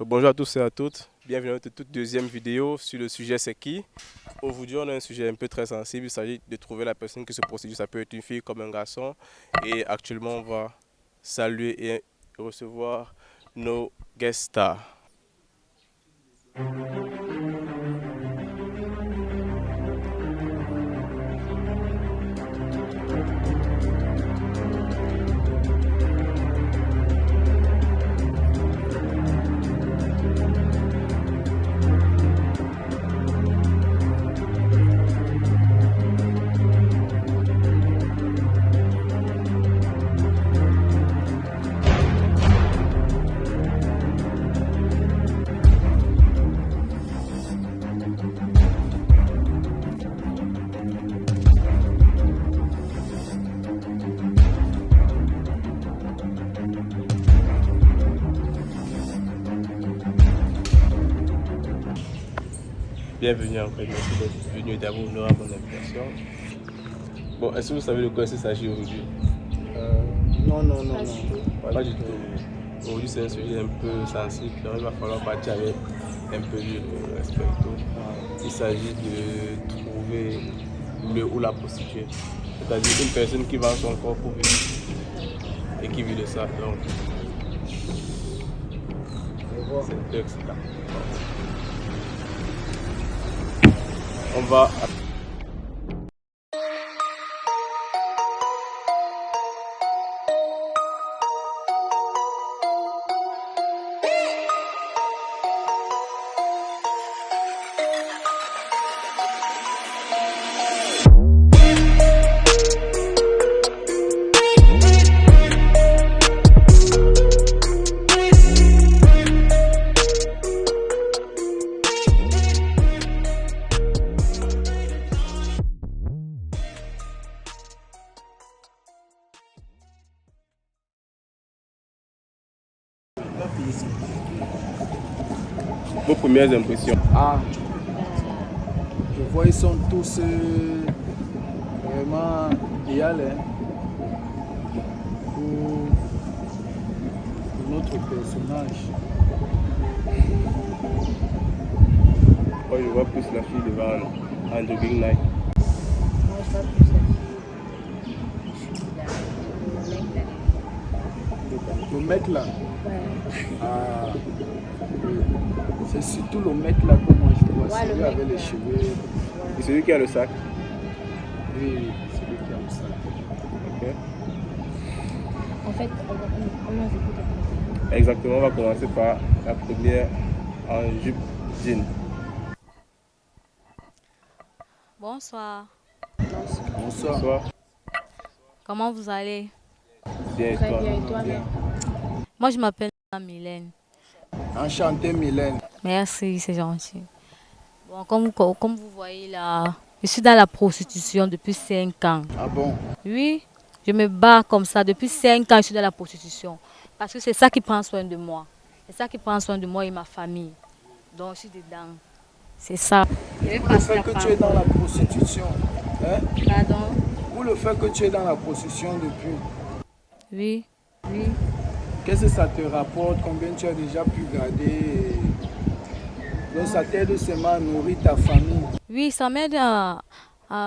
Bonjour à tous et à toutes, bienvenue à notre toute deuxième vidéo sur le sujet c'est qui. Aujourd'hui on a un sujet un peu très sensible, il s'agit de trouver la personne qui se prostitue, ça peut être une fille comme un garçon. Et actuellement on va saluer et recevoir nos guest stars. Bienvenue encore, merci d'être venu et d'avoir honoré à mon invitation. Bon, est-ce que vous savez de quoi il s'agit aujourd'hui? Non. Pas du tout. Aujourd'hui c'est un sujet un peu sensible, donc il va falloir partir avec un peu de respect et tout. Il s'agit de trouver le ou la prostituée, c'est-à-dire une personne qui vend son corps pour vivre et qui vit de ça. Donc, c'est un peu excitant. On va. Vos premières impressions? Je vois ils sont tous vraiment idéaux pour notre personnage. Moi je vois plus la fille devant en jogging night. Moi, je vois plus Le mec là, ouais. c'est surtout le mec là que moi je vois, Ouais, celui le avec mec, les ouais. cheveux. Et celui qui a le sac. Oui, celui qui a le sac. Ok. En fait, on nous écoute après. Exactement, on va commencer par la première en jupe jean. Bonsoir. Bonsoir. Bonsoir. Comment vous allez? Bien et Très toi? bien, et toi, Bien. Moi, je m'appelle Mylène. Enchanté Mylène. Merci, c'est gentil. Bon, comme vous voyez là, je suis dans la prostitution depuis 5 ans. Ah bon? Oui, je me bats comme ça. Depuis 5 ans, je suis dans la prostitution. Parce que c'est ça qui prend soin de moi. C'est ça qui prend soin de moi et ma famille. Donc, je suis dedans. C'est ça. Pour le fait que tu es dans la prostitution, hein? Pardon? Pour le fait que tu es dans la prostitution depuis, Oui. qu'est-ce que ça te rapporte? Combien tu as déjà pu garder? Donc ça t'aide seulement à nourrir ta famille. Oui, ça m'aide à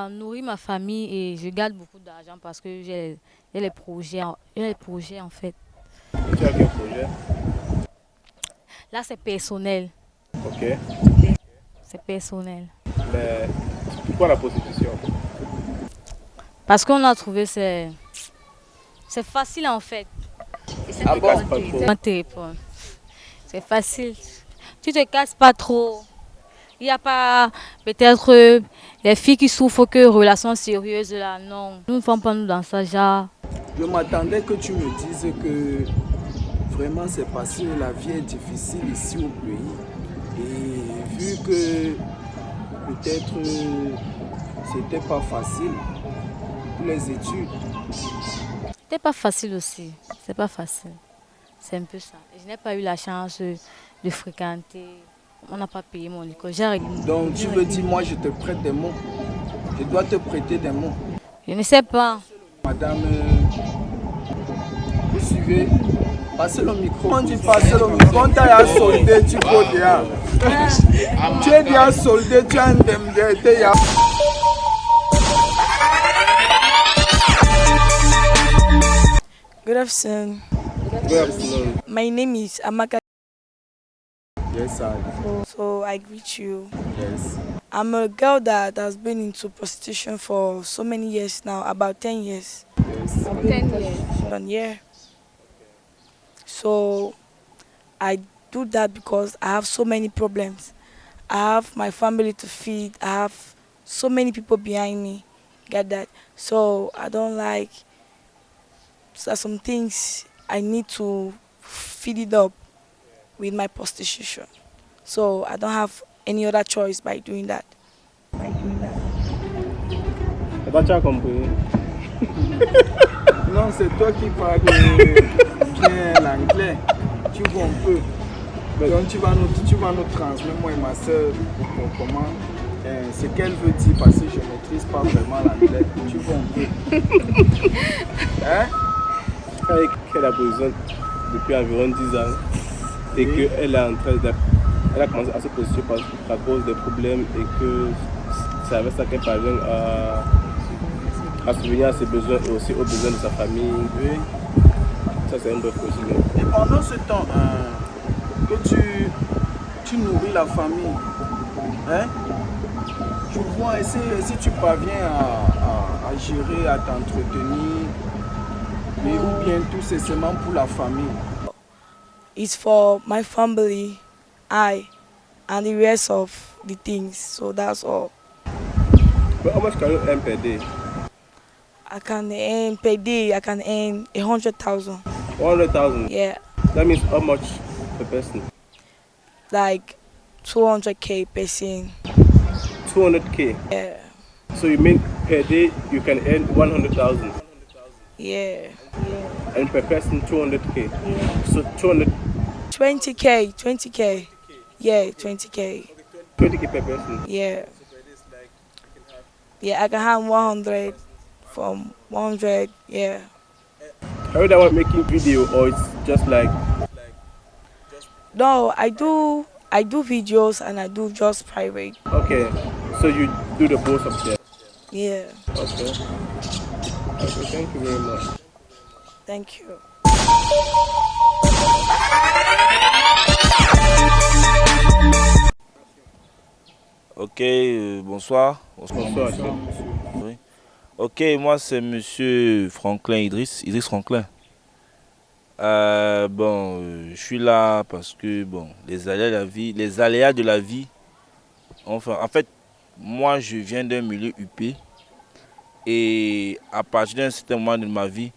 nourrir ma famille et je garde beaucoup d'argent parce que j'ai les projets, en fait. Et tu as quel projet? Là, c'est personnel. Ok. C'est personnel. Mais pourquoi la prostitution? Parce qu'on a trouvé c'est facile en fait. Ah bon? Pas trop. Un téléphone. C'est facile. Tu te casses pas trop. Il n'y a pas peut-être les filles qui souffrent que relations sérieuses là. Non. Nous ne faisons pas nous dans ça genre. Je m'attendais que tu me dises que vraiment c'est facile, la vie est difficile ici au pays. Et vu que peut-être c'était pas facile pour les études. C'est pas facile aussi. C'est pas facile. C'est un peu ça. Je n'ai pas eu la chance de fréquenter. On n'a pas payé mon école. J'ai arrêté. Donc tu veux dire, moi je te prête des mots. Je dois te prêter des mots. Je ne sais pas. Madame, vous suivez? Passez le micro. Quand tu passes le micro, quand tu as soldé, tu peux dire. Tu es bien soldé, tu as un indemnité. Good afternoon. Good afternoon. My name is Amaka. Yes, sir. So I greet you. Yes. I'm a girl that has been into prostitution for so many years now, about 10 years. Yes. 10 years. 1 year. So I do that because I have so many problems. I have my family to feed. I have so many people behind me. Get that? So I don't like. So some things I need to feed it up with my prostitution. So I don't have any other choice by doing that. Tu as compris? Non, c'est toi qui parles bien l'anglais. Tu vois un peu. Donc tu vas nous transmettre, moi et ma soeur, comment, ce qu'elle veut dire, parce que je ne maîtrise pas vraiment l'anglais. Tu vois un peu. Hein? Elle a besoin depuis environ 10 ans et qu'elle est en train elle a commencé à se positionner à cause des problèmes et que c'est avec ça qu'elle parvient à subvenir à ses besoins et aussi aux besoins de sa famille. Oui. Ça c'est un bref résumé. Et pendant ce temps que tu nourris la famille, hein? Tu vois, et si tu parviens à gérer, à t'entretenir, ou bien tout c'est seulement pour la famille. It's for my family, I, and the rest of the things. So that's all. But how much can you earn per day? I can earn per day. I can earn 100,000. 100,000? Yeah, That means how much per person? like 200k person. 200k? Yeah, So you mean per day you can earn 100,000 yeah. and per person 200k? So 20k. Yeah, 20k. 20k per person? Yeah. Yeah, I can have 100 from 100. Yeah. Are you the one making video or it's just like? No, I do videos and I do just private. Okay, so you do the both of them? Yeah. Okay. Okay, thank you very much. Thank you. Ok, bonsoir. Bonsoir, chef. Oui. Ok, moi c'est Monsieur Franklin Idriss Franklin. Je suis là parce que les aléas de la vie. Enfin, en fait, moi je viens d'un milieu UP et à partir d'un certain moment de ma vie,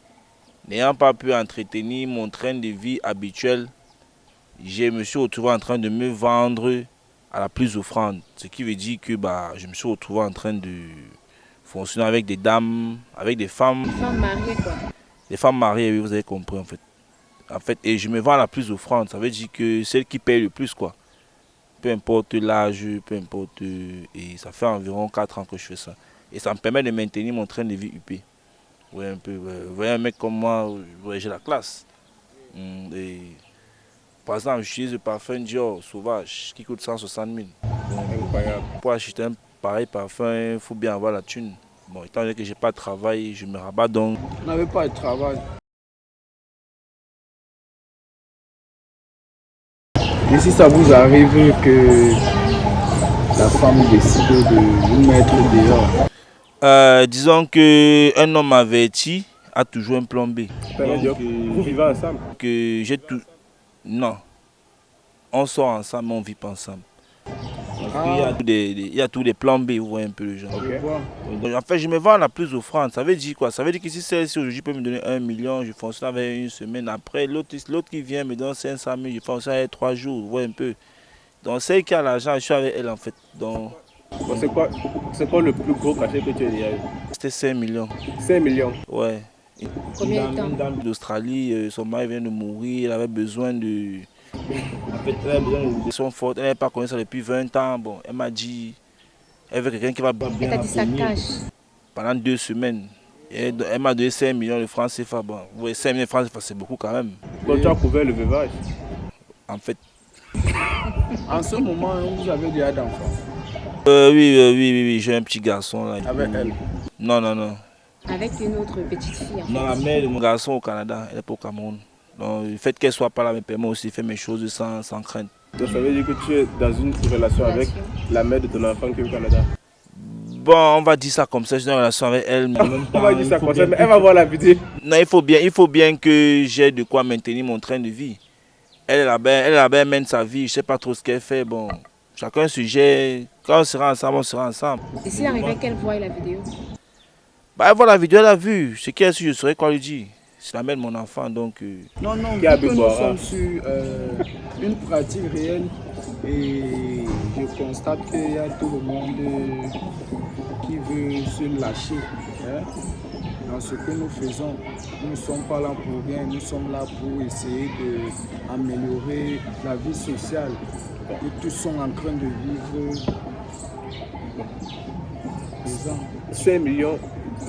n'ayant pas pu entretenir mon train de vie habituel, je me suis retrouvé en train de me vendre à la plus offrande. Ce qui veut dire que je me suis retrouvé en train de fonctionner avec des dames, avec des femmes. Des femmes mariées, quoi. Des femmes mariées, oui, vous avez compris en fait. Et je me vends à la plus offrande. Ça veut dire que celle qui paye le plus, quoi. Peu importe l'âge, peu importe. Et ça fait environ 4 ans que je fais ça. Et ça me permet de maintenir mon train de vie UP. Ouais, un peu. Vous voyez un mec comme moi, j'ai la classe. Et, par exemple, j'utilise le parfum Dior Sauvage qui coûte 160 000. Incroyable. Pour acheter un pareil parfum, il faut bien avoir la thune. Bon, étant donné que je n'ai pas de travail, je me rabats donc. Vous n'avez pas de travail. Et si ça vous arrive que la femme décide de vous mettre dehors? Disons qu'un homme averti a toujours un plan B. Vous vivez ensemble? Que j'ai tout. Non. On sort ensemble, mais on ne vit pas ensemble. Il y a tous des plans B, vous voyez un peu le genre. Okay. En fait, je me vends à la plus offrande. Ça veut dire quoi? Ça veut dire que si celle-ci aujourd'hui peut me donner 1 million, je fonctionne avec une semaine. Après, l'autre qui vient me donne 500 000, je fonctionne avec 3 jours, vous voyez un peu. Donc, celle qui a l'argent, je suis avec elle en fait. Donc, c'est quoi le plus gros cachet que tu as déjà eu? c'était 5 millions. 5 millions? Ouais. Combien de temps? Une dame d'Australie, son mari vient de mourir, elle avait besoin de. En fait, elle avait besoin de son forte, elle n'avait pas connu ça depuis 20 ans. Bon, elle m'a dit, elle veut quelqu'un qui va bien Elle t'a dit ça la fournir cache. pendant 2 semaines. Et elle m'a donné 5 millions de francs CFA. Bon, vous voyez, 5 millions de francs CFA, c'est beaucoup quand même. Donc tu as couvert le veuvage. En fait, En ce moment, vous avez déjà d'enfants. oui, j'ai un petit garçon là. Avec elle. Non, non, non. Avec une autre petite fille. En fait. Non, la mère de mon garçon au Canada, elle est pas au Cameroun. Donc le fait qu'elle soit pas là me permet aussi de faire mes choses sans crainte. Donc ça veut dire que tu es dans une relation avec la mère de ton enfant qui est au Canada. Bon, on va dire ça comme ça, je suis en relation avec elle. Mais On va dire ça comme ça, mais elle va voir la vidéo. non, il faut bien que j'ai de quoi maintenir mon train de vie. Elle là-bas, elle mène sa vie, je sais pas trop ce qu'elle fait. Bon, chacun sujet. Quand on sera ensemble, on sera ensemble. Et s'il arrivait qu'elle voie la vidéo? Bah, elle voit la vidéo, elle a vu. Ce qu'elle su, je saurais quoi lui dire. C'est la mère de mon enfant, donc. Non, non, Qui a vu que nous Bébora. sommes sur une pratique réelle et je constate qu'il y a tout le monde qui veut se lâcher hein, dans ce que nous faisons. Nous ne sommes pas là pour rien, nous sommes là pour essayer d'améliorer la vie sociale. Et tous sont en train de vivre présent. 5 millions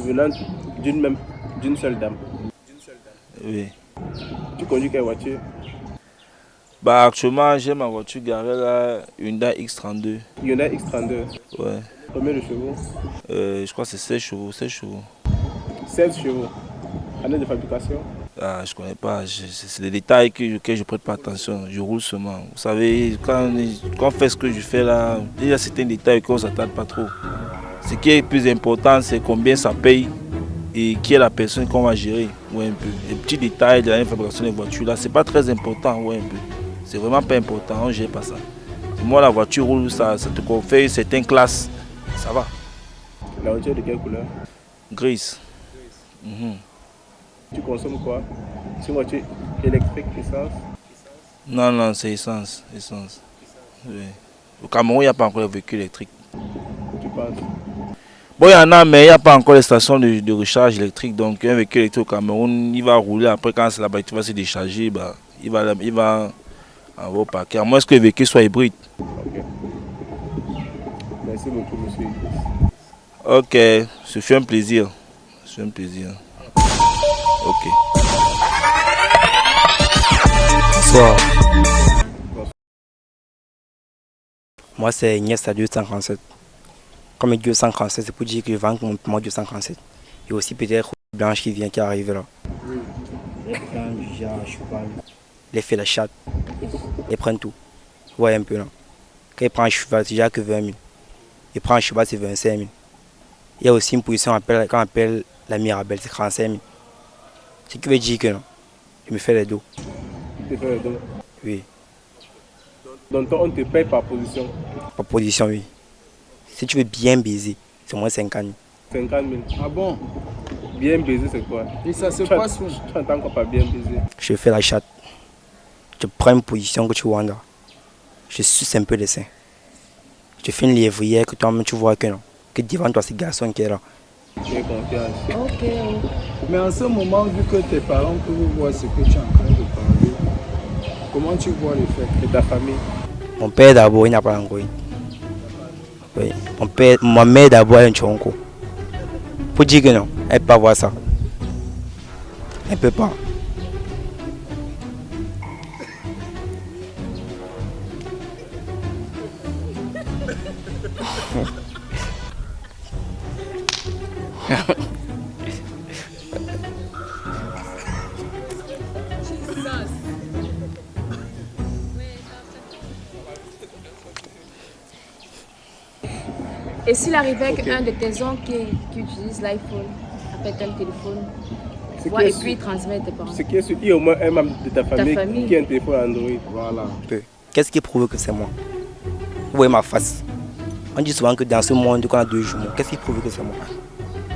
venant d'une seule dame. Oui. Tu conduis quelle voiture? Bah, actuellement, j'ai ma voiture garée là, Hyundai X32. Hyundai X32. Ouais. Combien de chevaux? Je crois que c'est 16 chevaux, 16 chevaux. 16 chevaux. Année de fabrication? Ah, je connais pas, c'est des détails que je prête pas attention, je roule seulement. Vous savez, quand on fait ce que je fais là, il y a certains détails qu'on ne s'attarde pas trop. Ce qui est le plus important, c'est combien ça paye et qui est la personne qu'on va gérer. Ouais, un peu. Les petits détails de la fabrication des voitures là, c'est pas très important, ouais, un peu. C'est vraiment pas important, on ne gère pas ça. Moi, la voiture roule, ça te confère certaines classes, ça va. La voiture de quelle couleur? Grise. Mhm. Tu consommes quoi? C'est une voiture électrique, essence? Non, non, c'est essence. Oui. Au Cameroun, il n'y a pas encore de véhicules électriques. Tu penses? Bon, il y en a, mais il n'y a pas encore les stations de recharge électrique. Donc, un véhicule électrique au Cameroun, il va rouler. Après, quand la batterie va se décharger, bah, il va en haut parquet. À moins que le véhicule soit hybride. Ok. Merci beaucoup, monsieur Idriss. Ok, ce fut un plaisir. Ok. Bonsoir. Moi, c'est Ignace à 237. Comme 237, c'est pour dire que je vends mon piment 237. Et aussi peut-être Blanche qui arrive là. Quand j'ai un cheval, il fait la chatte. Il prend tout. Vous voyez un peu là. Quand il prend un cheval, c'est déjà que 20 000. Il prend un cheval, c'est 25 000. Il y a aussi une position qu'on appelle la Mirabelle, c'est 35 000. Ce qui veut dire que non, je me fais les dos. Tu fais le dos. Oui, Donc on te paye par position. par position, oui. Si tu veux bien baiser, c'est moins 50 000. 50 000. Ah bon? Bien baiser, c'est quoi? Et ça se Tu passe où? entends quoi par bien baiser? Je fais la chatte. Je prends une position que tu vois là. Je suce un peu les seins. Je fais une lévrière que toi-même tu vois que non. Que devant toi, c'est le garçon qui est là. J'ai confiance. Ok. Mais en ce moment, vu que tes parents peuvent voir ce que tu es en train de parler, comment tu vois le fait? Et ta famille? Mon père d'abord, il n'a pas encore. Oui. Ma mère d'abord, elle est un chonko. Pour dire que non, elle ne peut pas voir ça. Elle ne peut pas. Et s'il arrivait qu'un de tes oncles qui utilise l'iPhone appelle tel téléphone, voit et puis il transmet à tes parents. Ce qui est sûr, il y a au moins un membre de ta famille, famille. qui a un téléphone Android. Voilà. Qu'est-ce qui prouve que c'est moi? Vous voyez ma face. On dit souvent que dans ce monde, qu'on a deux jumeaux. Qu'est-ce qui prouve que c'est moi?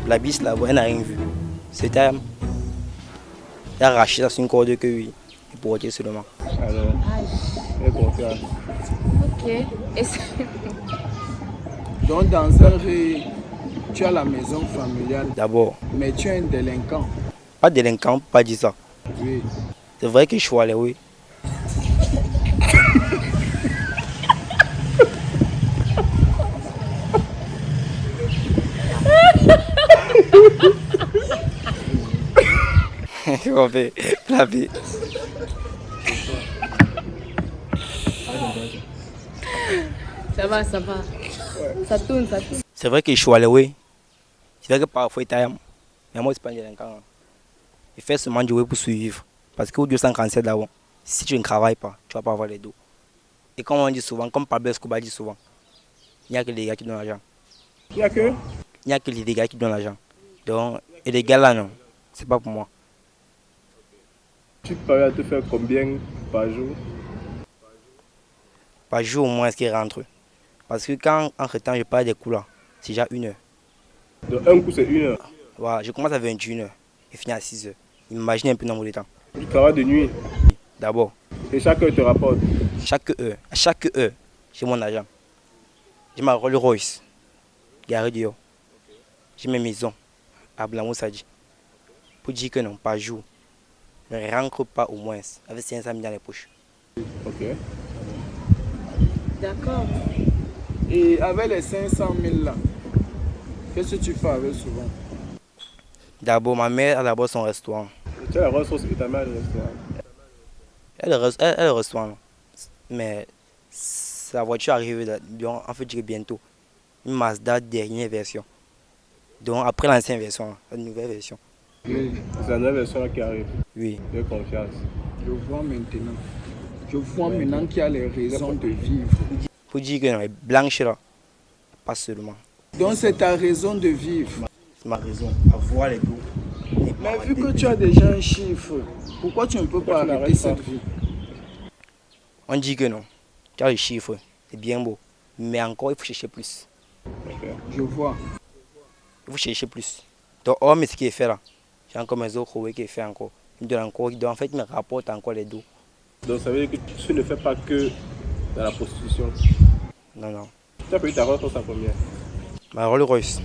La biche là-bas, elle n'a rien vu. C'était elle a arraché ça sur une corde que oui. Il portait seulement. Alors, j'ai confiance. Ok. Et Donc dans un ré, tu as la maison familiale, D'abord, mais tu es un délinquant. pas délinquant, pas dire ça. Oui. C'est vrai que je suis allé, oui. Tu m'as fait flapper. Ça va, ça va. Ça tourne, ça tourne. C'est vrai que je suis allé, oui. C'est vrai que parfois, il y a mais moi, c'est pas un délinquant. Il fait seulement du oui pour suivre. Parce qu'au 247 d'avant, si tu ne travailles pas, tu ne vas pas avoir les dos. Et comme on dit souvent, comme Pablo Escobar dit souvent, il n'y a que les gars qui donnent l'argent. Il n'y a que Il n'y a que les gars qui donnent l'argent. Donc, et les gars là, non, c'est pas pour moi. tu parles à te faire combien par jour? Par jour, au moins, est-ce qu'il rentre. Parce que quand, entre-temps, je parle des coups là, c'est déjà 1 heure. Donc un coup c'est 1 heure. Voilà, je commence à 21 heures et finis à 6 heures. Imaginez un peu le nombre de temps. Tu travailles de nuit. D'abord, Et chaque heure te rapporte. à chaque heure, j'ai mon argent. J'ai ma Rolls Royce, garée dehors. J'ai mes maisons à Blamoussadi. Pour dire que non, par jour, je ne rentre pas au moins avec 500 000 dans les poches. Ok. D'accord. Et avec les 500 000 là, qu'est-ce que tu fais avec souvent? D'abord, ma mère a d'abord son restaurant. Tu as la ressource et ta mère le restaurant. Elle le restaurant. Mais sa voiture arrive, en fait, je dirais bientôt. Une Mazda dernière version. Donc après l'ancienne version, la nouvelle version. Oui. C'est la nouvelle version qui arrive. Oui. J'ai confiance. Je vois maintenant. Je vois maintenant qu'il y a les raisons de vivre. Pour dire que non, elle est blanche là, pas seulement. Donc c'est ta raison de vivre. C'est ma raison, avoir les dos. Mais vu que tu as déjà un chiffre, pourquoi tu ne peux pas Pourquoi tu arrêter n'arrêtes cette vie? On dit que non, tu as le chiffre, c'est bien beau. Mais encore, il faut chercher plus. Ok. Je vois. Il faut chercher plus. Donc, oh, mais ce qui est fait là, j'ai encore mes autres qui est fait encore. Il me donne encore, en fait, il me rapporte encore les dos. Donc ça veut dire que tu ne fais pas que dans la prostitution. Non, non. Tu as payé ta ressource à combien? Ma Rolls Royce,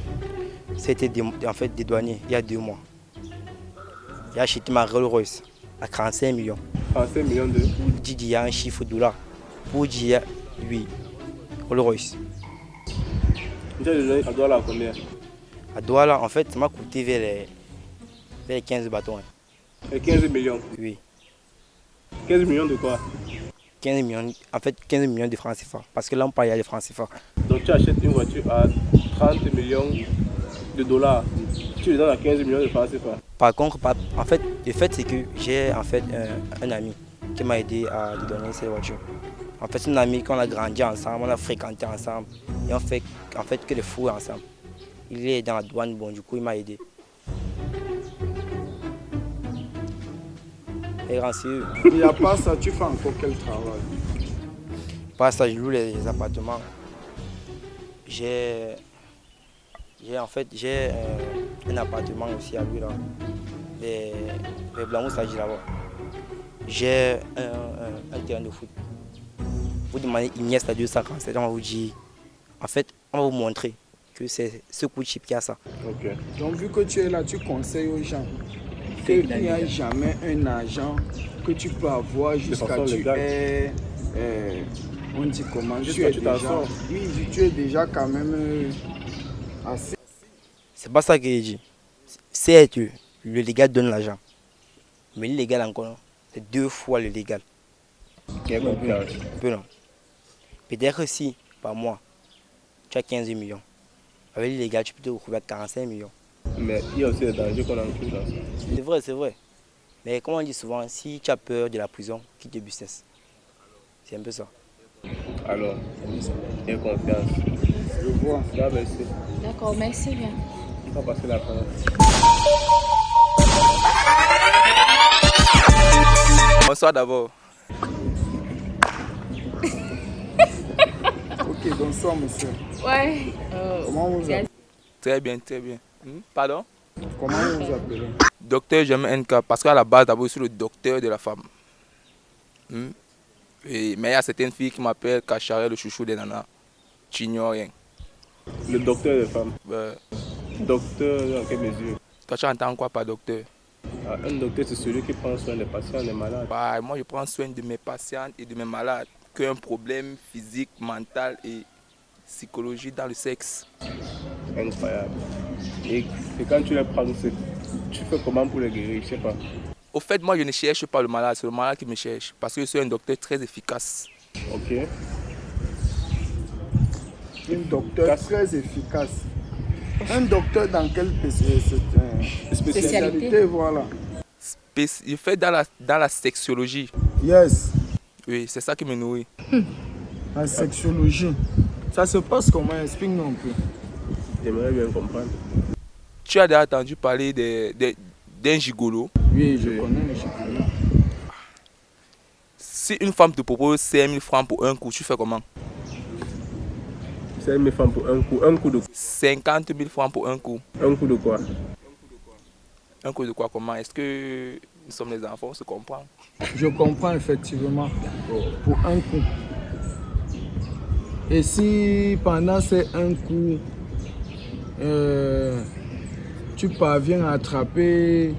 c'était en fait dédouané il y a 2 mois. J'ai acheté ma Rolls Royce à 45 millions. 35 millions de... Pour dire qu'il y a un chiffre de $. Pour dire, oui, Rolls Royce. Tu as donné à Douala à combien? À Douala, en fait, ça m'a coûté vers les 15 bâtons. Hein. Et 15 millions. Oui. 15 millions de quoi? 15 millions, en fait 15 millions de francs CFA. Parce que là, on parle de francs CFA. Donc tu achètes une voiture à 30 millions de dollars. Tu lui donnes à 15 millions de francs CFA. Par contre, en fait, le fait c'est que j'ai en fait un ami qui m'a aidé à lui donner cette voiture. En fait, c'est un ami qu'on a grandi ensemble, on a fréquenté ensemble et on fait en fait que des fous ensemble. Il est dans la douane, bon, du coup, il m'a aidé. Et rancieux. Et à part ça, tu fais encore quel travail? Par ça, je loue les appartements. J'ai un appartement aussi à lui là. Les Blancs, ça dit là-bas. J'ai un terrain de foot. Vous demandez Iniesta 247, on va vous dire. En fait, on va vous montrer que c'est ce coup de chip qui a ça. Ok. Donc vu que tu es là, tu conseilles aux gens qu'il n'y a jamais un agent que tu peux avoir jusqu'à façon tu légale. es, on dit comment, Jusqu'à tu t'en déjà, sors. oui, tu es déjà quand même assez. C'est pas ça que j'ai dit. C'est que le légal donne l'argent. Mais le légal encore, c'est 2 fois le légal. J'ai compris. Peu non. Peut-être si, par mois, tu as 15 millions. Avec le légal, tu peux te retrouver à 45 millions. Mais il y a aussi des dangers qu'on encourt dans ça. C'est vrai, c'est vrai. Mais comme on dit souvent, si tu as peur de la prison, quitte le business. C'est un peu ça. Alors, j'ai confiance. Je vois. Là, merci. D'accord, merci bien. On va passer la parole. Bonsoir d'abord. Ok, bonsoir monsieur. Ouais. Comment vous appelez? Très bien, très bien. Pardon? Comment vous appelez? Docteur, j'aime NK parce qu'à la base, d'abord, je suis le docteur de la femme. Mais il y a certaines filles qui m'appellent Kacharel, le chouchou des nanas. Tu ignores rien. Le docteur des femmes. Ouais. Docteur, dans quelle mesure? Toi, tu entends quoi par docteur? Ah, un docteur, c'est celui qui prend soin des patients, des malades. Bah, moi, je prends soin de mes patientes et de mes malades qui ont un problème physique, mental et psychologique dans le sexe. Incroyable. Et quand tu les prends, tu fais comment pour les guérir? Je sais pas. Au fait, moi, je ne cherche pas le malade, c'est le malade qui me cherche. Parce que je suis un docteur très efficace. Ok. Un docteur très efficace. Un docteur dans quelle spécialité, voilà. Je fais dans la sexologie. Yes, Oui, c'est ça qui me nourrit. la sexologie. Ça se passe comment? Explique-nous un peu. J'aimerais bien comprendre. Tu as déjà entendu parler d'un gigolo? Oui, je connais le gigolo. Si une femme te propose 5 000 francs pour un coup, tu fais comment? C'est mes femmes pour un coup. Un coup de 50 000 francs pour un coup. Un coup de quoi? Un coup de quoi? Comment? Est-ce que nous sommes les enfants, on se comprend? Je comprends effectivement. Pour un coup. Et si pendant ces un coup, tu parviens à attraper,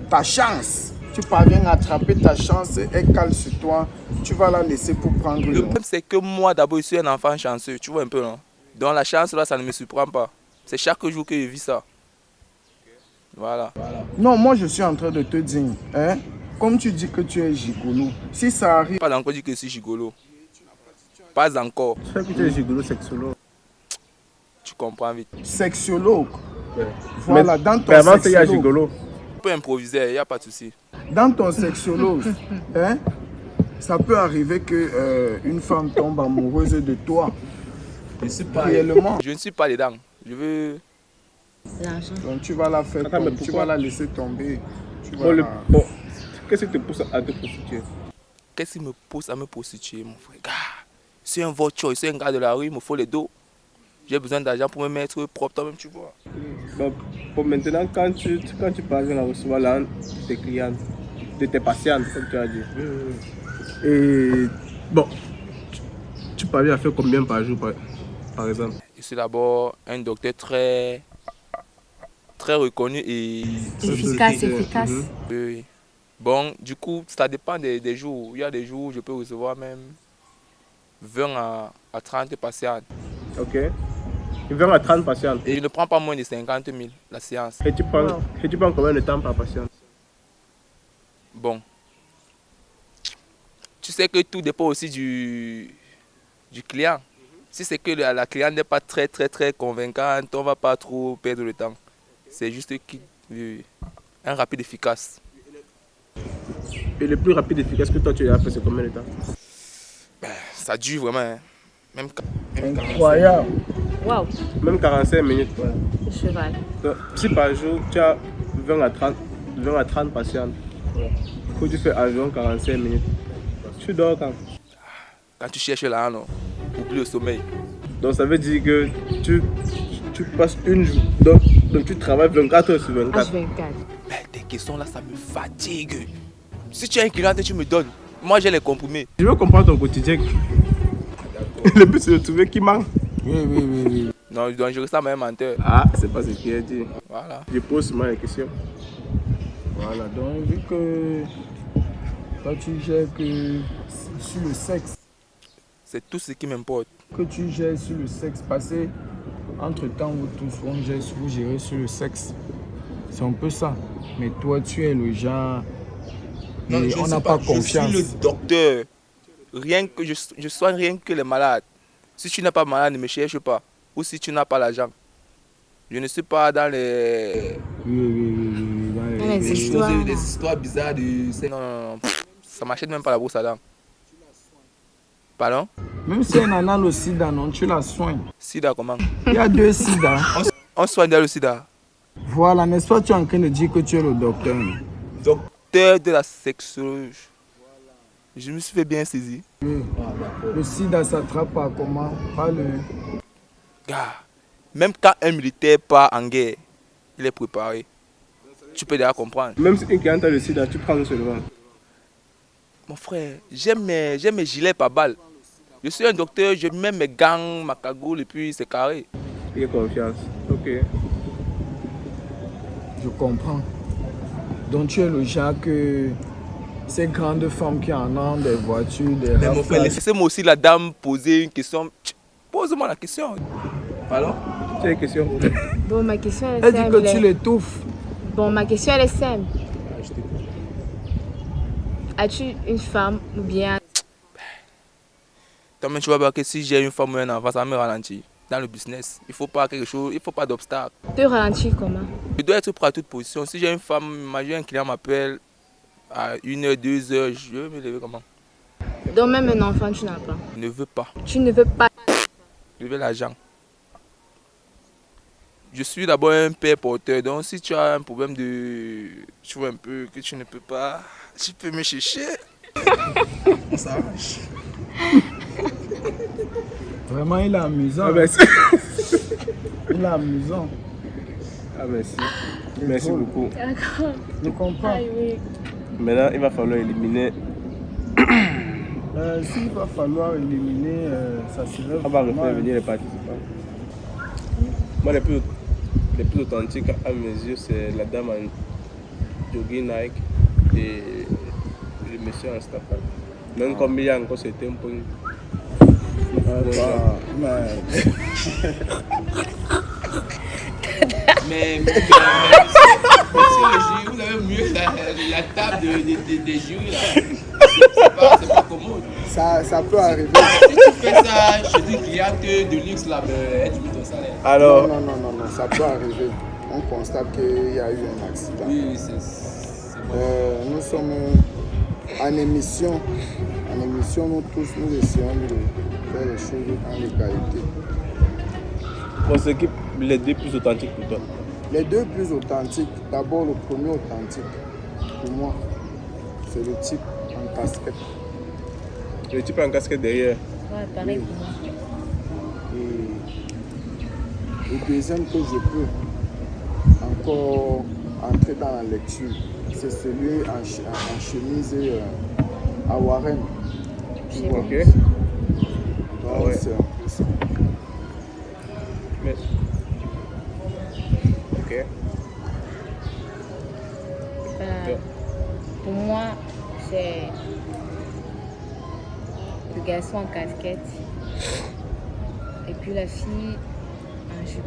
ta chance. Tu parviens à attraper ta chance et elle cale sur toi, tu vas la laisser pour prendre Le problème, c'est que moi, d'abord, je suis un enfant chanceux. Tu vois un peu, non? Donc la chance, là, ça ne me surprend pas. C'est chaque jour que je vis ça. Voilà. Non, moi je suis en train de te dire, hein, comme tu dis que tu es gigolo, si ça arrive... Pas encore dit que je suis gigolo. Pas encore. Tu sais que tu es gigolo sexologue. Tu comprends vite. Sexologue. Ouais. Voilà, Mais, dans ton vraiment, il y a sexologue. gigolo. Tu peux improviser, il n'y a pas de souci. Dans ton sexologue, hein, ça peut arriver que une femme tombe amoureuse de toi. Réellement. Je ne suis pas dedans. Je veux... L'argent. Donc tu vas la faire Attends, mais tomber, tu pourquoi? vas la laisser tomber. Tu vas Bon, la- qu'est-ce qui te pousse à te prostituer? Qu'est-ce qui me pousse à me prostituer, mon frère? Gars, je suis un voiture, je suis un gars de la rue, il me faut les dos. J'ai besoin d'argent pour me mettre propre, toi-même, tu vois. Bon, pour maintenant, quand tu parviens à recevoir l'argent de tes clients, de tes patients, comme tu as dit. Et bon, tu parviens à faire combien par jour, par exemple? Je suis d'abord un docteur très reconnu et... Efficace, Mhm. efficace. Oui. Bon, du coup, ça dépend des jours. Il y a des jours où je peux recevoir même 20 à 30 patients. Ok. 20 à 30 patients. Et je ne prends pas moins de 50 000 la séance. Et tu prends combien de temps par patient? Bon. Tu sais que tout dépend aussi du client. Si c'est que la cliente n'est pas très convaincante, on ne va pas trop perdre le temps. C'est juste un rapide efficace. Et le plus rapide et efficace que toi tu as fait, c'est combien de temps? Ça dure vraiment. Hein. Même Incroyable. Waouh, Même 45 minutes. le cheval. Donc, si par jour tu as 20 à 30 patients, que tu fais environ 45 minutes, tu dors quand? quand tu cherches là, non, oublie le sommeil. Donc ça veut dire que tu passes une journée, donc tu travailles 24 heures sur 24. H24. Mais tes questions là, ça me fatigue. Si tu as un client, tu me donnes. Moi, j'ai les comprimés. Je veux comprendre ton quotidien. Le but c'est de trouver qui manque. Oui. Non, je dois gérer ça même menteur. Ah, c'est pas ce qui est dit. Voilà. Je pose seulement les questions. Voilà, donc vu que toi tu gères que sur le sexe, C'est tout ce qui m'importe. que tu gères sur le sexe, passé entre temps vous tous vous gérez sur le sexe. C'est un peu ça. Mais toi tu es le genre et on n'a pas confiance. Je suis le docteur. Rien que je soigne rien que les malades. Si tu n'es pas malade, ne me cherche pas. Ou si tu n'as pas l'argent. Je ne suis pas dans les... Oui. Dans les histoires. des histoires bizarres de... Non. Ça m'achète même pas la brosse à dents. Pardon? Même si elle en a le sida, non, tu la soignes. Sida comment? Il y a 2 sida. On soigne dans le sida. Voilà, n'est-ce pas, tu es en train de dire que tu es le docteur. Docteur de la sexologie. Je me suis fait bien saisir. Oui. Le sida s'attrape par comment? Par le... Gars, même quand un militaire part en guerre, il est préparé. Tu peux déjà comprendre. Même si une cliente a le sida, tu prends seulement. Mon frère, j'aime mes gilets par balles. Je suis un docteur, je mets mes gants, ma cagoule et puis c'est carré. Il y a confiance. Ok. Je comprends. Donc tu es le genre que ces grandes femmes qui en ont des voitures, des Mais mon frère, rafales. laissez-moi aussi la dame poser une question. Pose-moi la question. Pardon? Tu Tu as une question? Bon, ma question elle est Elle dit simple. que tu l'étouffes. Bon, ma question elle est simple. As-tu une femme ou bien... Toi-même, tu vois pas que si j'ai une femme ou un enfant, ça me ralentit dans le business. Il faut pas quelque chose, il faut pas d'obstacle. Te ralentir comment? Je dois être prêt à toute position. Si j'ai une femme, imagine un client m'appelle à 1h, 2h, je vais me lever comment? Donc même un enfant, tu n'as pas. Je ne veux pas. Tu ne veux pas. Je veux l'argent. Je suis d'abord un père porteur, donc si tu as un problème de... Tu vois un peu que tu ne peux pas, tu peux me chercher. Ça marche. Vraiment, il est amusant. Ah, merci. Il est amusant. Ah, merci. Merci beaucoup. D'accord. Je comprends. Ah oui. Maintenant, il va falloir éliminer. S'il va falloir éliminer, ça serait. On va refaire venir les participants. Moi, les plus authentiques à mes yeux, c'est la dame en jogging Nike et le monsieur en Staples. Même comme il y a encore certains points. Mais vous avez mieux la table des jurys là. C'est pas commode. Ça peut arriver. Si tu fais ça chez une cliente de luxe là, elle diminue ton salaire. Alors, Non, ça peut arriver. On constate qu'il y a eu un accident. Oui, c'est bon. Nous sommes en émission. En émission, nous tous, nous essayons de faire les choses en légalité. on s'équipe les deux plus authentiques pour toi. Les deux plus authentiques, d'abord le premier authentique, pour moi, c'est le type en casquette. Le type en casquette derrière. Ouais, pareil pour moi. Et le deuxième que je peux encore entrer dans la lecture, c'est celui en chemise à Warren. J'ai Ok. vu. Donc, Ah ouais. c'est un peu ça. Mais... Ok. Pour moi, c'est le garçon en casquette et puis la fille en jupe.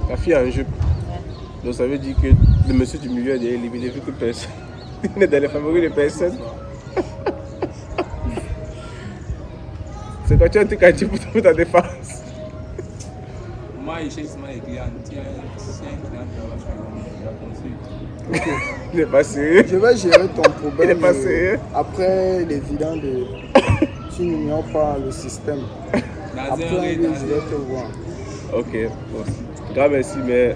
La fille en jupe. Ouais. Donc ça veut dire que le monsieur du milieu est éliminé vu que personne n'est dans les favoris de personne. C'est quand tu as un truc à dire pour ta défense. Moi, je cherche les clients. Si un client qui va Il n'est pas sérieux. Je vais gérer ton Il problème. n'est pas sérieux. Après l'évident de... Tu n'ignores pas le système. Après, je vais te voir. Ok, bon. Grave merci, mais...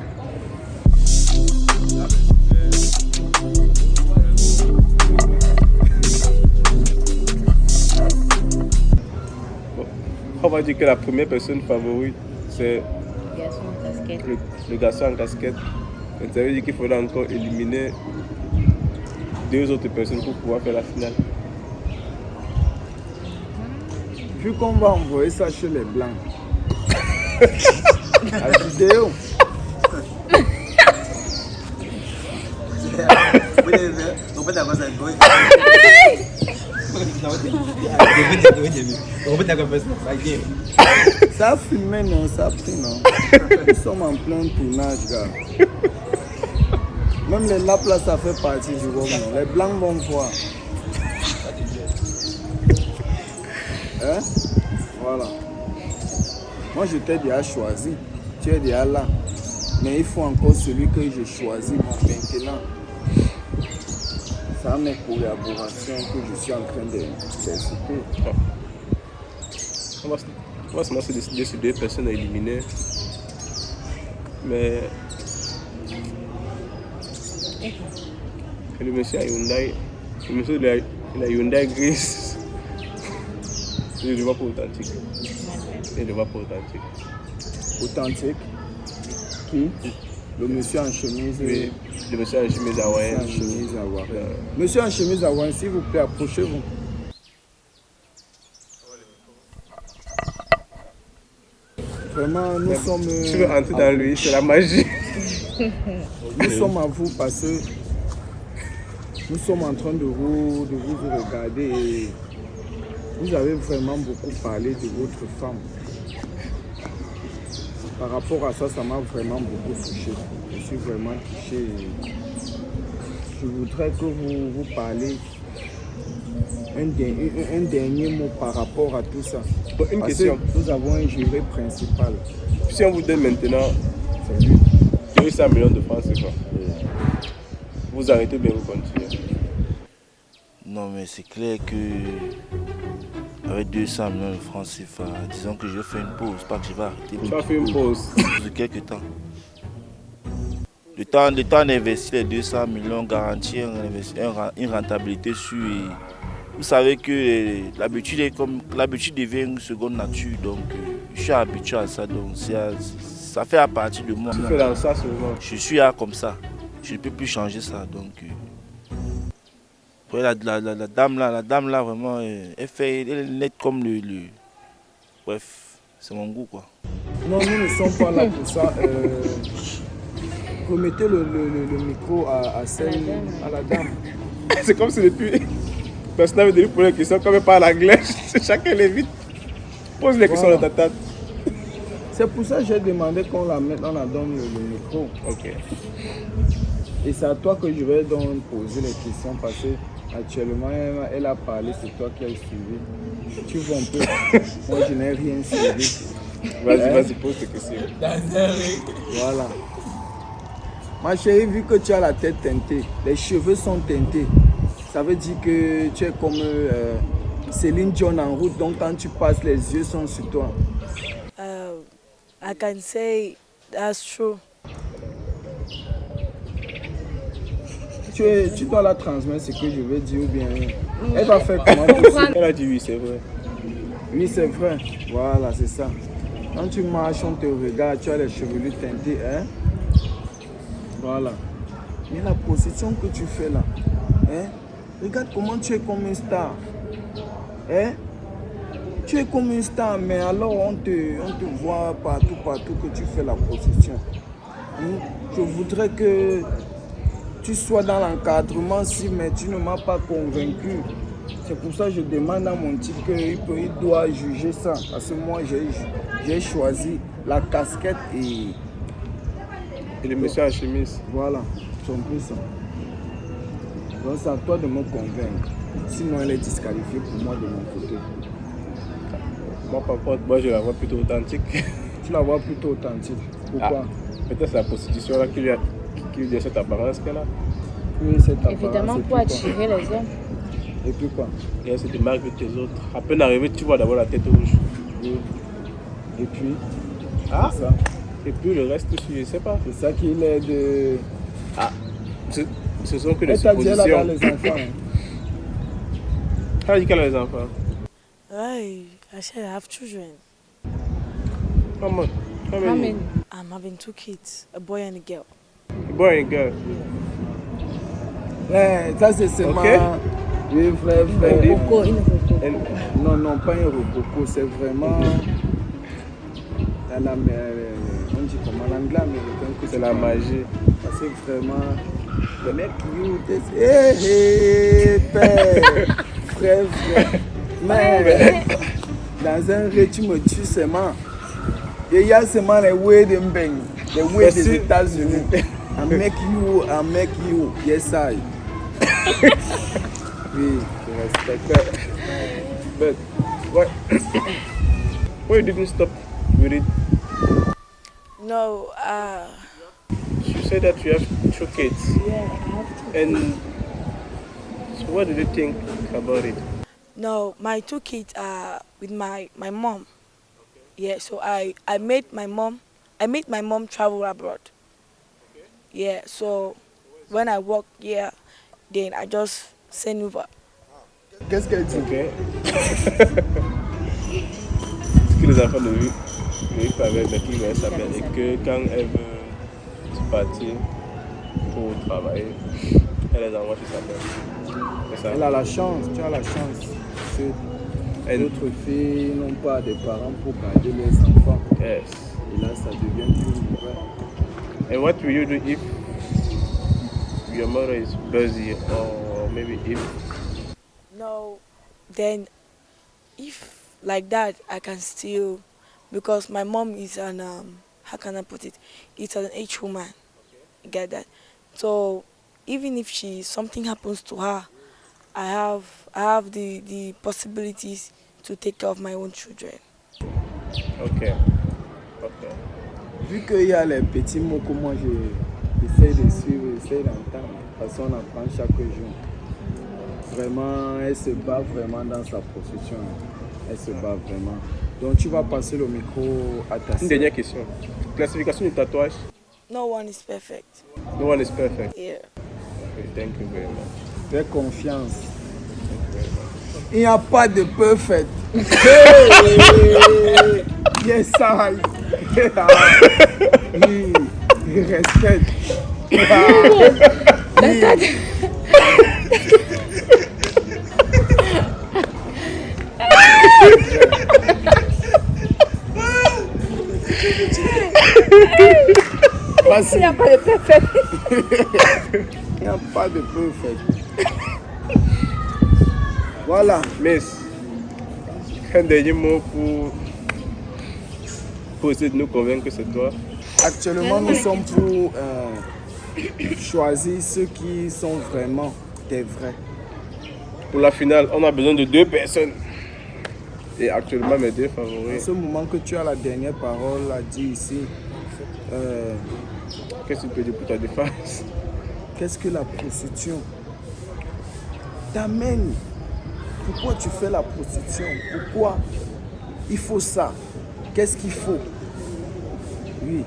Bon, on va dire que la première personne favorite, c'est Garçon en casquette. le garçon en casquette. Donc, ça veut dire qu'il faudra encore éliminer deux autres personnes pour pouvoir faire la finale. Vu qu'on va envoyer ça chez les blancs. La vidéo. Ça a filmé, non? Ça a pris, non? Nous sommes en plein tournage, gars. Même les nappes là, ça fait partie du roman. Les blancs vont voir. Hein? Voilà. Moi, je t'ai déjà choisi. Tu es déjà là. Mais il faut encore celui que j'ai choisi maintenant. C'est mes collaborations que je suis en train de citer. On va se décider sur deux personnes à éliminer. Mais... Le monsieur a Hyundai. Le monsieur il a Hyundai grise. Je ne le vois pas authentique. Je ne le vois pas authentique. Authentique. Qui? Le monsieur en chemise. Oui, le monsieur en chemise hawaïenne. En chemise hawaïenne. Monsieur en chemise hawaïenne, s'il vous plaît, approchez-vous. Vraiment, nous sommes. Tu veux entrer dans lui, c'est la magie. Nous sommes à vous parce que nous sommes en train de vous regarder et vous avez vraiment beaucoup parlé de votre femme. par rapport à ça, ça m'a vraiment beaucoup touché. Je suis vraiment touché. Je voudrais que vous parlez un dernier mot par rapport à tout ça. Bon, une question. Que nous avons un juré principal. Si on vous donne maintenant 200 millions de francs, c'est quoi? Vous arrêtez bien, vous continuez. Non, mais c'est clair que avec 200 millions de francs CFA, disons que je fais une pause, pas que je vais arrêter. Tu as fait une pause De quelques temps. Le temps d'investir les 200 millions, garantir une rentabilité sûre. Vous savez que l'habitude devient une seconde nature, donc je suis habitué à ça, donc ça fait à partir de moi. Tu fais dans ça seulement. Je suis là comme ça, je ne peux plus changer ça, donc la dame là vraiment, elle est nette comme le... Bref, c'est mon goût quoi. Non, nous ne sommes pas là pour ça. Remettez le micro à la dame. C'est comme si depuis... Personne n'avait donné pour les questions, comme elle parle anglais, chacun l'évite. Pose les questions dans ta tête. C'est pour ça que j'ai demandé qu'on la mette, on la donne le micro. Ok. Et c'est à toi que je vais donc poser les questions parce que actuellement elle a parlé, c'est toi qui as suivi. Tu vois un peu. Moi je n'ai rien suivi. Vas-y, pose tes questions. Voilà. Ma chérie, vu que tu as la tête teintée, les cheveux sont teintés, ça veut dire que tu es comme Céline Dion en route, donc quand tu passes, les yeux sont sur toi. I can say that's true. Tu dois la transmettre ce que je veux dire ou bien elle va faire comment pour ça? Elle a dit oui, c'est vrai. Oui, c'est vrai. Voilà, c'est ça. Quand tu marches, on te regarde, tu as les chevelus teintés, hein? Voilà. Mais la position que tu fais là, hein? Regarde comment tu es comme une star. Hein? Tu es comme une star, mais alors on te voit partout que tu fais la position. Je voudrais que tu sois dans l'encadrement, si, mais tu ne m'as pas convaincu. C'est pour ça que je demande à mon type qu'il doit juger ça. Parce que moi, j'ai choisi la casquette Et le monsieur en chemise. Voilà, c'est un peu ça. Donc c'est à toi de me convaincre. Sinon, elle est disqualifiée pour moi de mon côté. Moi, par contre, je la vois plutôt authentique. Tu la vois plutôt authentique. Pourquoi? Peut-être c'est la prostitution là qui lui a cette apparence qu'elle a. Oui, cette apparence. Évidemment, pour attirer les hommes. Et puis quoi? Et elle se démarque de tes autres. À peine arrivé, tu vois d'abord la tête rouge. Oui. Et puis, c'est ça. Et puis le reste, je ne sais pas. C'est ça qu'il est de... Ce sont que des elle t'a dit suppositions. elle a les enfants. Elle a dit qu'elle a les enfants. I said I have children. Comment? How many? I'm having 2 kids, a boy and a girl. A boy and a girl. Ça c'est seulement... Okay. Oui, frère. Rococo, une rococo. Non, pas un rococo, c'est vraiment... On dit comment l'anglais américain que c'est la magie. C'est vraiment le mec qui hé père, frère. Mais dans un rythme me tues seulement. Et il y a seulement les way de Mbeng, les way des États-Unis. I make you, yes I. Oui, je respecte. But why you didn't stop with it? No, you said that you have 2 kids. yeah, I have 2. And so what did you think about it? No, my 2 kids are with my mom. Yeah, so I made my mom travel abroad. Yeah, so when I work here, then I just send over. Qu'est-ce qu'elle dit? Ok. Ce que les enfants ne vivent pas avec, mais qui vont s'appeler. Et que quand elle veut partir pour travailler, elle les envoie chez sa mère. Elle a la chance, tu as la chance. D'autres filles n'ont pas de parents pour garder leurs enfants. Yes. Et là, ça devient plus vrai. And what will you do if your mother is busy, or maybe if... No, then if like that, I can still, because my mom is an how can I put it? It's an age woman. You get that? So even if something happens to her, I have the possibilities to take care of my own children. Ok. Vu qu'il y a les petits mots que moi j'essaie de suivre, j'essaie d'entendre, parce qu'on apprend chaque jour. Vraiment, elle se bat vraiment dans sa profession. Elle se bat vraiment. Donc tu vas passer le micro à ta Une sœur. dernière question. Classification du tatouage? No one is perfect. No one is perfect. Yeah. Okay, thank you very much. Fais confiance. Il n'y a pas de perfect. Yes, I. Il respecte. Il n'y a pas de perfect. Il n'y a pas de perfect. Voilà. Miss, un dernier mot pour essayer de nous convaincre que c'est toi. Actuellement, nous sommes pour choisir ceux qui sont vraiment des vrais. Pour la finale, on a besoin de 2 personnes. Et actuellement, mes 2 En favoris. ce moment que tu as la dernière parole à dire ici, Qu'est-ce que tu peux dire pour ta défense? qu'est-ce que la prostitution t'amène? Pourquoi tu fais la prostitution? Pourquoi il faut ça? Qu'est-ce qu'il faut? Oui,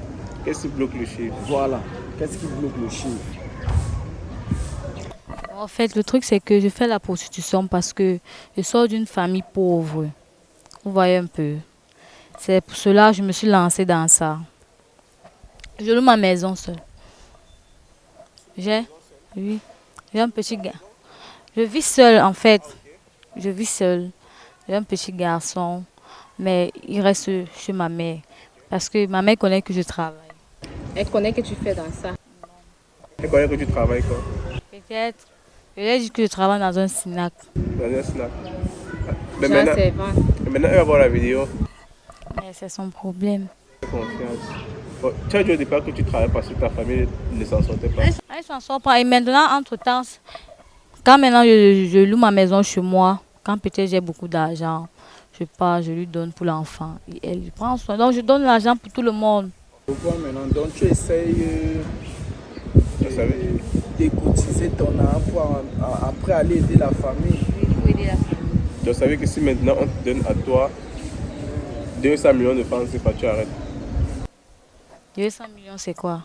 Qu'est-ce qui bloque le chiffre? voilà. Qu'est-ce qui bloque le chiffre? En fait, le truc, c'est que je fais la prostitution parce que je sors d'une famille pauvre. Vous voyez un peu. C'est pour cela que je me suis lancée dans ça. Je loue ma maison seule. Oui, j'ai un petit gars. Je vis seule, en fait. Je vis seule. J'ai un petit garçon, mais il reste chez ma mère. Parce que ma mère connaît que je travaille. Elle connaît que tu fais dans ça. Elle connaît que tu travailles quoi? Peut-être. Je lui ai dit que je travaille dans un snack. Dans un snack. Mais Genre, maintenant, c'est vent. elle va voir la vidéo. Mais c'est son problème. Confiance. Bon, tu as dit au départ que tu travailles parce que ta famille ne s'en sortait pas. Elle s'en sort pas. Et maintenant, entre-temps, quand maintenant je loue ma maison chez moi, quand peut-être j'ai beaucoup d'argent, je pars, je lui donne pour l'enfant. Et elle prend soin. Donc je donne l'argent pour tout le monde. Pourquoi maintenant? Donc tu essayes Tu savais? d'écoutiser ton argent pour après aller aider la famille. Pour aider la famille. Tu savais que si maintenant on te donne à toi 200 millions de francs, c'est pas tu arrêtes. 200 millions, c'est quoi?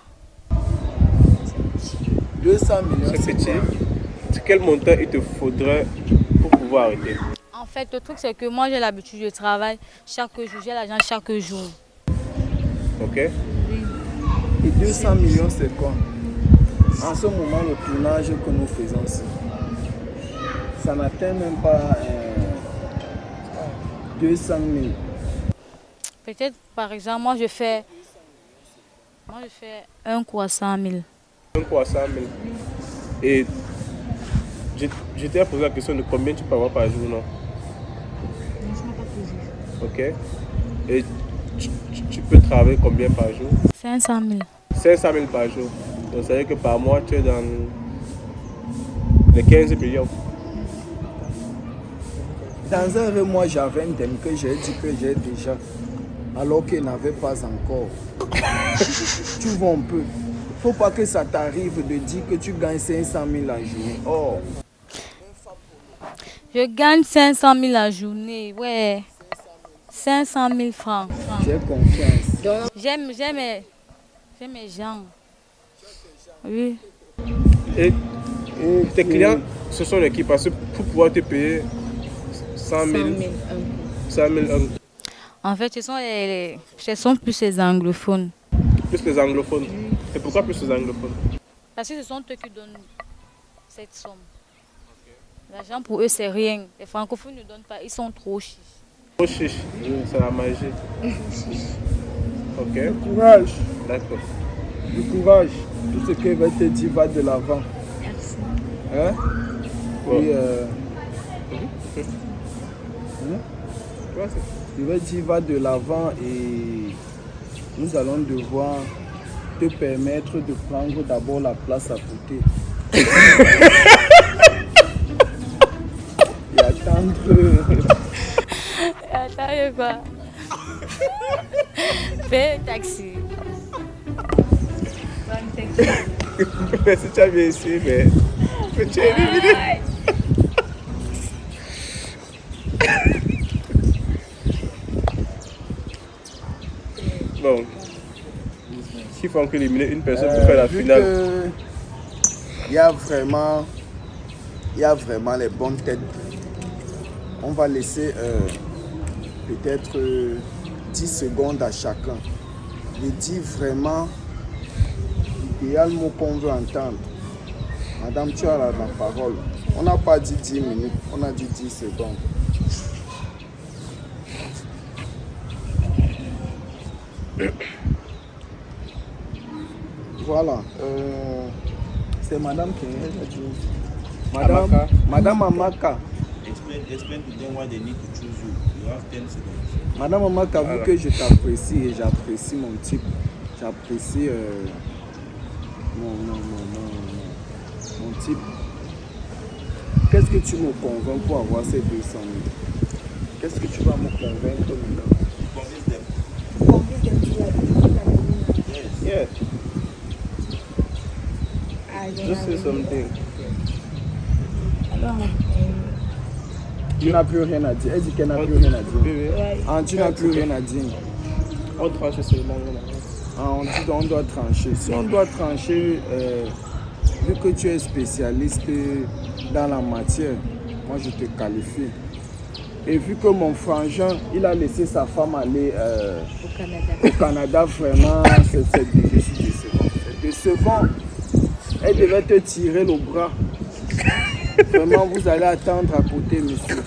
200 millions, C'est petit. Quel montant il te faudrait pour pouvoir arrêter? En fait, le truc, c'est que moi, j'ai l'habitude, je travaille chaque jour, j'ai l'argent chaque jour. Ok? Et 200 millions, c'est quoi? En ce moment, le tournage que nous faisons ici, ça n'atteint même pas 200 000. Peut-être, par exemple, moi, je fais un coup à 100 000. Un coup à 100 000. Et je t'ai posé la question de combien tu peux avoir par jour, non? Ok. Et tu peux travailler combien par jour? 500 000. 500 000 par jour. Donc ça veut dire que par mois, tu es dans les 15 millions. Dans un rêve, moi, j'avais un dème que j'ai dit que j'ai déjà, alors qu'il n'avait pas encore. Tu vois un peu. Faut pas que ça t'arrive de dire que tu gagnes 500 000 la journée. Oh. Je gagne 500 000 la journée, ouais. 500 000 francs. J'ai confiance. J'aime mes gens. Oui. Et tes clients, ce sont les qui? Parce que pour pouvoir te payer 100 000, 100 000 En fait, ce sont plus les anglophones. plus les anglophones. Et pourquoi plus les anglophones? Parce que ce sont eux qui donnent cette somme. L'argent pour eux, c'est rien. Les francophones ne donnent pas, ils sont trop chiches. Trop chiche, c'est la magie. Ok, Le courage. d'accord. Le courage. Tout ce qu'elle va te dire va de l'avant. Merci. Hein? Bon. Oui, Ouais, je vais dire va de l'avant et nous allons devoir te permettre de prendre d'abord la place à côté. Et attendre. Attends, quoi? Fais un taxi. Mais si tu as bien essayé, mais tu es éliminé. Bon, s'il faut encore éliminer une personne pour faire la Vu finale. que il y a vraiment les bonnes têtes. On va laisser peut-être 10 secondes à chacun. Je dis vraiment l'idéal mot qu'on veut entendre. Madame, tu as la parole. On n'a pas dit 10 minutes, on a dit 10 secondes. Voilà. C'est Madame qui a dit. Madame Amaka. Explain to them why they need to choose you. You have 10 seconds. Madame Amaka, vu que je t'apprécie et j'apprécie mon type, j'apprécie mon type. Qu'est-ce que tu me convaincs pour avoir ces 200 000? Qu'est-ce que tu vas me convaincre maintenant? Convince them. Yeah, I don't just say something. Tu n'as plus rien à dire. Elle dit qu'elle n'a plus rien à dire. Oui. Ah, tu n'as plus rien à dire. On tranche seulement. Ah, on dit qu'on doit trancher. Si on doit trancher, vu que tu es spécialiste dans la matière, moi je te qualifie. Et vu que mon frangin, il a laissé sa femme aller au Canada, vraiment, c'est décevant. C'est décevant. Elle devait te tirer le bras. Vraiment, vous allez attendre à côté, monsieur.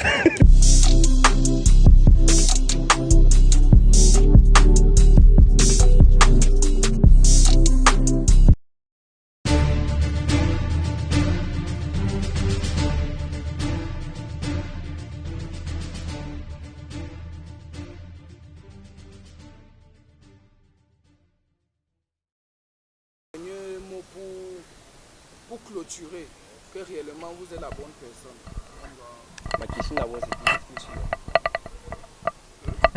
Dernier mot pour clôturer, que réellement vous êtes la bonne personne. Ma question d'abord, c'est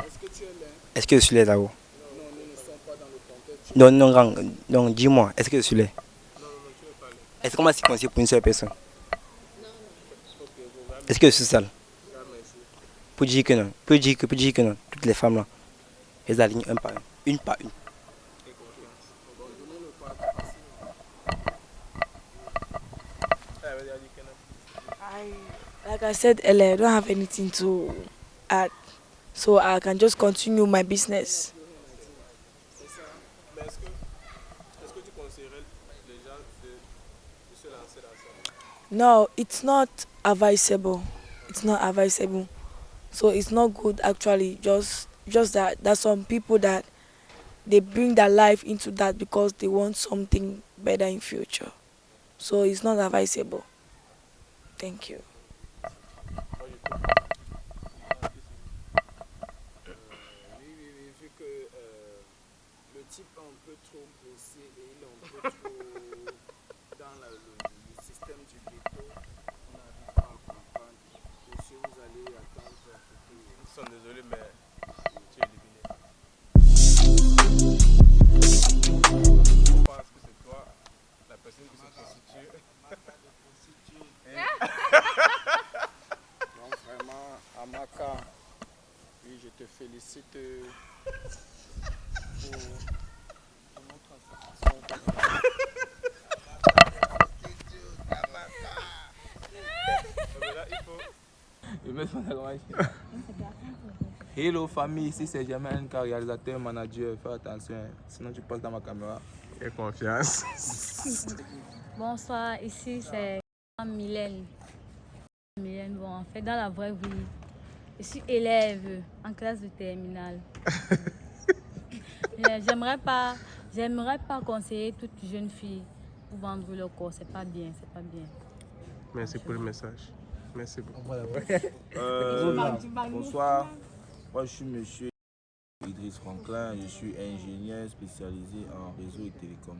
Est-ce que tu es là? est-ce que je suis là d'abord? Non, nous ne sommes pas dans le contexte. Non, non, grand. Donc dis-moi, est-ce que je suis là? Est-ce qu'on m'a circoncis pour une seule personne? Est-ce que je suis sale? Pour dire que non. Pour dire que non. Toutes les femmes là, elles alignent un par un. Une par une. Like I said earlier, I don't have anything to add, so I can just continue my business. Mais est-ce que tu conseillerais les gens de se lancer dans ça? No, it's not advisable. It's not advisable. So it's not good actually. Just that there's some people that they bring their life into that because they want something better in future. So it's not advisable. Thank you. Oui, vu que le type est un peu trop bossé et il est un peu trop dans le système du ghetto, on n'arrive pas à comprendre. Monsieur, vous allez attendre à côté. Nous sommes désolés, mais tu es éliminé. On pense que c'est toi, la personne qui se prostitue. Donc vraiment, Amaka, oui, je te félicite pour notre association. Mais là, il faut... Hello famille, ici c'est Germain, réalisateur, manager, fais attention, sinon tu passes dans ma caméra. Et confiance. Bonsoir, ici c'est Mylène. Mylène, bon, en fait, dans la vraie vie, je suis élève en classe de terminale. J'aimerais pas conseiller toute jeune fille pour vendre leur corps, c'est pas bien, c'est pas bien. Merci pour le message. Merci beaucoup. Bonsoir, moi je suis monsieur. Idriss Franklin, je suis ingénieur spécialisé en réseau et télécom.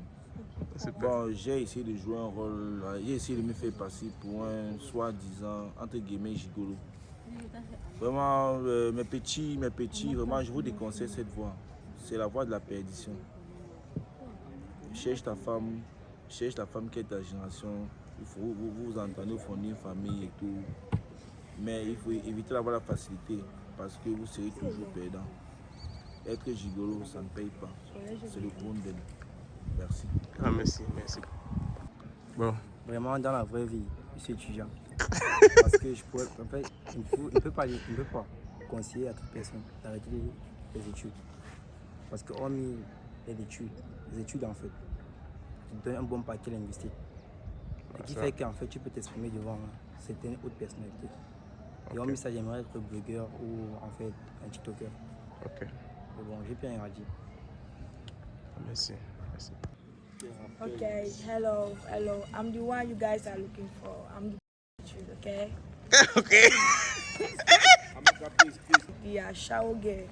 Super. J'ai essayé de jouer un rôle, j'ai essayé de me faire passer pour un soi-disant, entre guillemets, gigolo. Vraiment, mes petits, vraiment, je vous déconseille cette voie. C'est la voie de la perdition. Cherche ta femme qui est de ta génération. Il faut vous entendez, vous fondez une famille et tout. Mais il faut éviter d'avoir la facilité parce que vous serez toujours perdant. Être gigolo, ça ne paye pas. C'est le compte d'elle. Merci. Ah, merci. Bon. Vraiment, dans la vraie vie, je suis étudiant. Parce que je pourrais, en fait, il ne peut pas conseiller à toute personne d'arrêter les études. Parce que hormis les études en fait, tu donnes un bon paquet linguistique. Ce qui fait qu'en fait, tu peux t'exprimer devant certaines autres personnalités. Et hormis ça, j'aimerais être blogueur ou en fait un TikToker. Ok. Mais bon, j'ai plus rien à dire. Merci. Okay, hello. I'm the one you guys are looking for. I'm the truth, okay? Okay. The shower girl,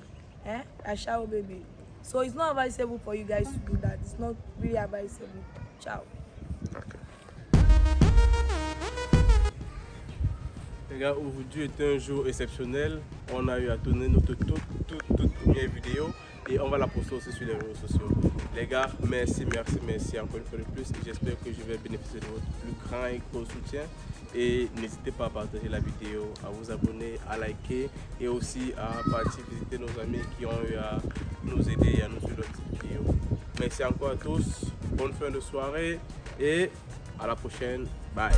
a shower baby. So it's not advisable for you guys to do that. It's not really advisable. Ciao. Okay. Les gars, aujourd'hui est un jour exceptionnel. On a eu à tourner notre toute première vidéo et on va la poster aussi sur les réseaux sociaux. Les gars, merci encore une fois de plus. J'espère que je vais bénéficier de votre plus grand et gros soutien. Et n'hésitez pas à partager la vidéo, à vous abonner, à liker et aussi à partir visiter nos amis qui ont eu à nous aider et à nous suivre notre vidéo. Merci encore à tous, bonne fin de soirée et à la prochaine. Bye.